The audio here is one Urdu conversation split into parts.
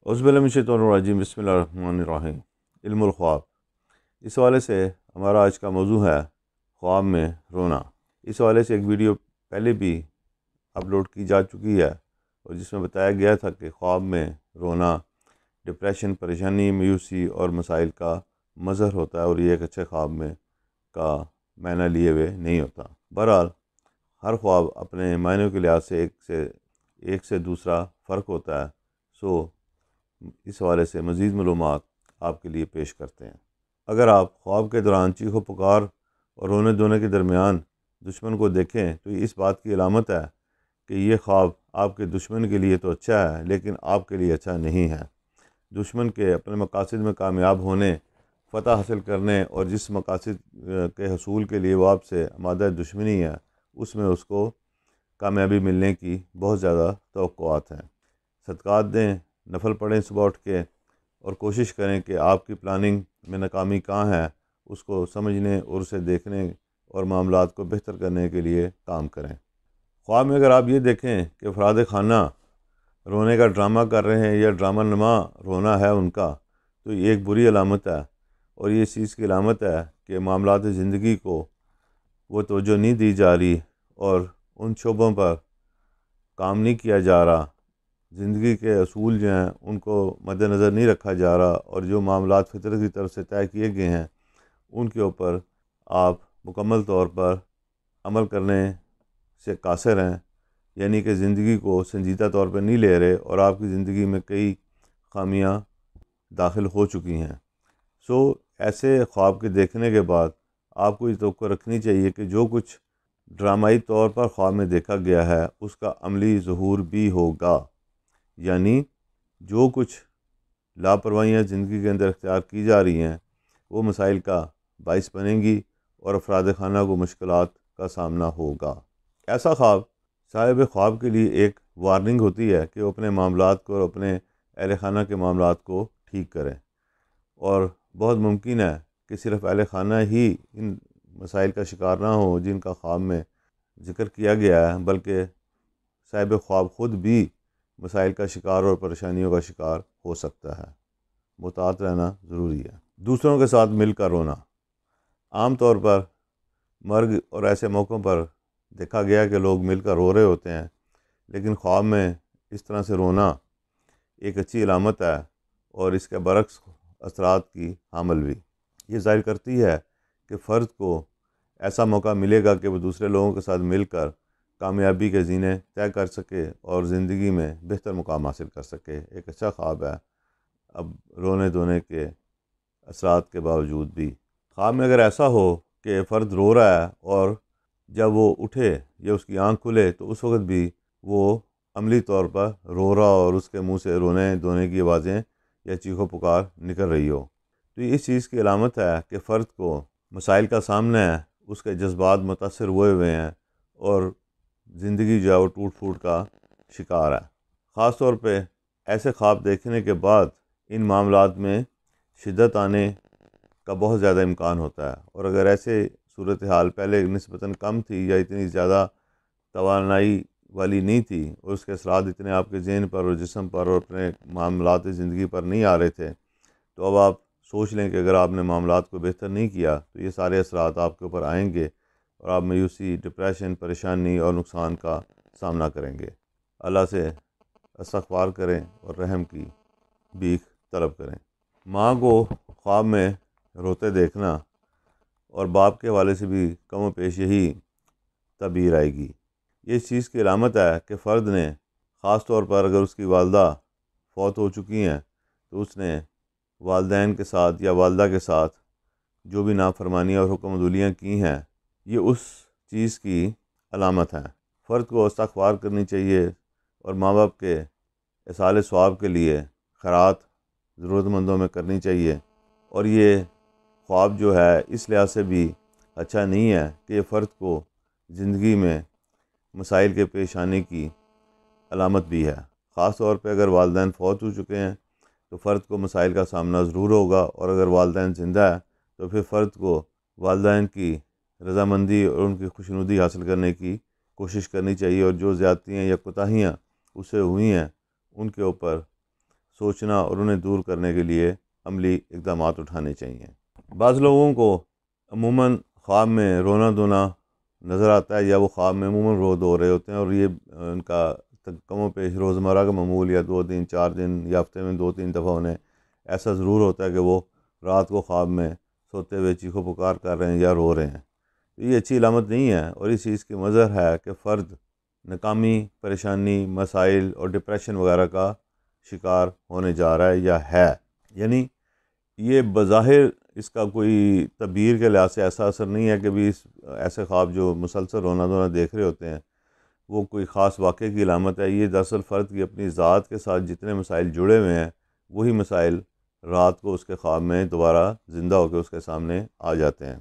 اعوذ باللہ من الشیطان الرجیم، بسم اللہ الرحمن الرحیم۔ علم الخواب، اس حوالے سے ہمارا آج کا موضوع ہے خواب میں رونا۔ اس حوالے سے ایک ویڈیو پہلے بھی اپلوڈ کی جا چکی ہے اور جس میں بتایا گیا تھا کہ خواب میں رونا ڈپریشن، پریشانی، مایوسی اور مسائل کا مظہر ہوتا ہے اور یہ ایک اچھے خواب میں کا معنی لیے ہوئے نہیں ہوتا۔ بہرحال ہر خواب اپنے معنیوں کے لحاظ سے ایک سے دوسرا فرق ہوتا ہے، سو اس حوالے سے مزید معلومات آپ کے لیے پیش کرتے ہیں۔ اگر آپ خواب کے دوران چیخ و پکار اور رونے دھونے کے درمیان دشمن کو دیکھیں تو یہ اس بات کی علامت ہے کہ یہ خواب آپ کے دشمن کے لیے تو اچھا ہے لیکن آپ کے لیے اچھا نہیں ہے۔ دشمن کے اپنے مقاصد میں کامیاب ہونے، فتح حاصل کرنے اور جس مقاصد کے حصول کے لیے وہ آپ سے مادہ دشمنی ہے، اس میں اس کو کامیابی ملنے کی بہت زیادہ توقعات ہیں۔ صدقات دیں، نفل پڑھیں صبح اٹھ کے، اور کوشش کریں کہ آپ کی پلاننگ میں ناکامی کہاں ہے اس کو سمجھنے اور اسے دیکھنے اور معاملات کو بہتر کرنے کے لیے کام کریں۔ خواب میں اگر آپ یہ دیکھیں کہ افراد خانہ رونے کا ڈرامہ کر رہے ہیں یا ڈرامہ نما رونا ہے ان کا، تو یہ ایک بری علامت ہے اور یہ اس چیز کی علامت ہے کہ معاملات زندگی کو وہ توجہ نہیں دی جا رہی اور ان شعبوں پر کام نہیں کیا جا رہا، زندگی کے اصول جو ہیں ان کو مد نظر نہیں رکھا جا رہا، اور جو معاملات فطرت کی طرف سے طے کیے گئے ہیں ان کے اوپر آپ مکمل طور پر عمل کرنے سے قاصر ہیں، یعنی کہ زندگی کو سنجیدہ طور پر نہیں لے رہے اور آپ کی زندگی میں کئی خامیاں داخل ہو چکی ہیں۔ سو ایسے خواب کے دیکھنے کے بعد آپ کو یہ توقع رکھنی چاہیے کہ جو کچھ ڈرامائی طور پر خواب میں دیکھا گیا ہے اس کا عملی ظہور بھی ہوگا، یعنی جو کچھ لاپرواہیاں زندگی کے اندر اختیار کی جا رہی ہیں وہ مسائل کا باعث بنیں گی اور افراد خانہ کو مشکلات کا سامنا ہوگا۔ ایسا خواب صاحب خواب کے لیے ایک وارننگ ہوتی ہے کہ وہ اپنے معاملات کو اور اپنے اہل خانہ کے معاملات کو ٹھیک کریں، اور بہت ممکن ہے کہ صرف اہل خانہ ہی ان مسائل کا شکار نہ ہوں جن کا خواب میں ذکر کیا گیا ہے، بلکہ صاحب خواب خود بھی مسائل کا شکار اور پریشانیوں کا شکار ہو سکتا ہے۔ محتاط رہنا ضروری ہے۔ دوسروں کے ساتھ مل کر رونا، عام طور پر مرگ اور ایسے موقعوں پر دیکھا گیا کہ لوگ مل کر رو رہے ہوتے ہیں، لیکن خواب میں اس طرح سے رونا ایک اچھی علامت ہے اور اس کے برعکس اثرات کی حامل بھی۔ یہ ظاہر کرتی ہے کہ فرد کو ایسا موقع ملے گا کہ وہ دوسرے لوگوں کے ساتھ مل کر کامیابی کے زینے طے کر سکے اور زندگی میں بہتر مقام حاصل کر سکے۔ ایک اچھا خواب ہے اب رونے دھونے کے اثرات کے باوجود بھی۔ خواب میں اگر ایسا ہو کہ فرد رو رہا ہے اور جب وہ اٹھے یا اس کی آنکھ کھلے تو اس وقت بھی وہ عملی طور پر رو رہا اور اس کے منہ سے رونے دھونے کی آوازیں یا چیخ و پکار نکل رہی ہو، تو یہ اس چیز کی علامت ہے کہ فرد کو مسائل کا سامنا ہے، اس کے جذبات متاثر ہوئے ہوئے ہیں اور زندگی جو ہے وہ ٹوٹ پھوٹ کا شکار ہے۔ خاص طور پہ ایسے خواب دیکھنے کے بعد ان معاملات میں شدت آنے کا بہت زیادہ امکان ہوتا ہے، اور اگر ایسے صورتحال پہلے نسبتاً کم تھی یا اتنی زیادہ توانائی والی نہیں تھی اور اس کے اثرات اتنے آپ کے ذہن پر اور جسم پر اور اپنے معاملات زندگی پر نہیں آ رہے تھے، تو اب آپ سوچ لیں کہ اگر آپ نے معاملات کو بہتر نہیں کیا تو یہ سارے اثرات آپ کے اوپر آئیں گے اور آپ مایوسی، ڈپریشن، پریشانی اور نقصان کا سامنا کریں گے۔ اللہ سے استغفار کریں اور رحم کی بھیک طلب کریں۔ ماں کو خواب میں روتے دیکھنا اور باپ کے حوالے سے بھی کم و بیش یہی تعبیر آئے گی۔ یہ اس چیز کی علامت ہے کہ فرد نے، خاص طور پر اگر اس کی والدہ فوت ہو چکی ہیں، تو اس نے والدین کے ساتھ یا والدہ کے ساتھ جو بھی نافرمانیاں اور حکم عدولیاں کی ہیں، یہ اس چیز کی علامت ہیں۔ فرد کو استغفار کرنی چاہیے اور ماں باپ کے ایصال ثواب کے لیے خیرات ضرورت مندوں میں کرنی چاہیے، اور یہ خواب جو ہے اس لحاظ سے بھی اچھا نہیں ہے کہ یہ فرد کو زندگی میں مسائل کے پیش آنے کی علامت بھی ہے۔ خاص طور پہ اگر والدین فوت ہو چکے ہیں تو فرد کو مسائل کا سامنا ضرور ہوگا، اور اگر والدین زندہ ہے تو پھر فرد کو والدین کی رضامندی اور ان کی خوشنودی حاصل کرنے کی کوشش کرنی چاہیے، اور جو زیادتیاں یا کوتاہیاں اس سے ہوئی ہیں ان کے اوپر سوچنا اور انہیں دور کرنے کے لیے عملی اقدامات اٹھانے چاہیے۔ بعض لوگوں کو عموماً خواب میں رونا دھونا نظر آتا ہے، یا وہ خواب میں عموماً رو دھو رہے ہوتے ہیں، اور یہ ان کا کم و پیش روزمرہ کا معمول، یا 2 دن 4 دن یا ہفتے میں 2-3 دفعہ انہیں ایسا ضرور ہوتا ہے کہ وہ رات کو خواب میں سوتے ہوئے چیخو پکار کر رہے ہیں یا رو رہے ہیں۔ تو یہ اچھی علامت نہیں ہے، اور اس چیز کی مظہر ہے کہ فرد ناکامی، پریشانی، مسائل اور ڈپریشن وغیرہ کا شکار ہونے جا رہا ہے یا ہے۔ یعنی یہ بظاہر اس کا کوئی تعبیر کے لحاظ سے ایسا اثر نہیں ہے کہ بھی ایسے خواب جو مسلسل رونا دھونا دیکھ رہے ہوتے ہیں وہ کوئی خاص واقعے کی علامت ہے۔ یہ دراصل فرد کی اپنی ذات کے ساتھ جتنے مسائل جڑے ہوئے ہیں وہی مسائل رات کو اس کے خواب میں دوبارہ زندہ ہو کے اس کے سامنے آ جاتے ہیں۔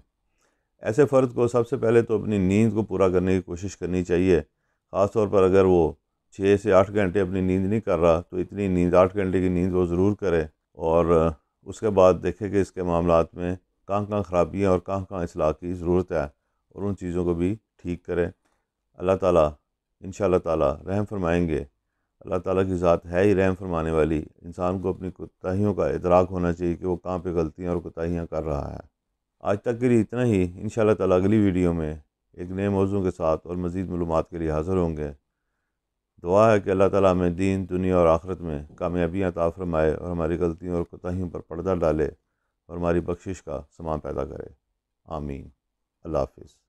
ایسے فرد کو سب سے پہلے تو اپنی نیند کو پورا کرنے کی کوشش کرنی چاہیے، خاص طور پر اگر وہ 6 سے 8 گھنٹے اپنی نیند نہیں کر رہا تو اتنی نیند 8 گھنٹے کی نیند وہ ضرور کرے، اور اس کے بعد دیکھے کہ اس کے معاملات میں کہاں خرابیاں اور کہاں اصلاح کی ضرورت ہے، اور ان چیزوں کو بھی ٹھیک کرے۔ اللہ تعالیٰ انشاءاللہ تعالیٰ رحم فرمائیں گے۔ اللہ تعالیٰ کی ذات ہے ہی رحم فرمانے والی۔ انسان کو اپنی کوتاہیوں کا ادراک ہونا چاہیے کہ وہ کہاں پہ غلطیاں اور کوتاہیاں کر رہا ہے۔ آج تک کے لیے اتنا ہی۔ انشاءاللہ تعالیٰ اگلی ویڈیو میں ایک نئے موضوع کے ساتھ اور مزید معلومات کے لیے حاضر ہوں گے۔ دعا ہے کہ اللہ تعالیٰ ہمیں دین، دنیا اور آخرت میں کامیابیاں عطا فرمائے، اور ہماری غلطیوں اور کوتاہیوں پر پردہ ڈالے، اور ہماری بخشش کا سامان پیدا کرے۔ آمین۔ اللہ حافظ۔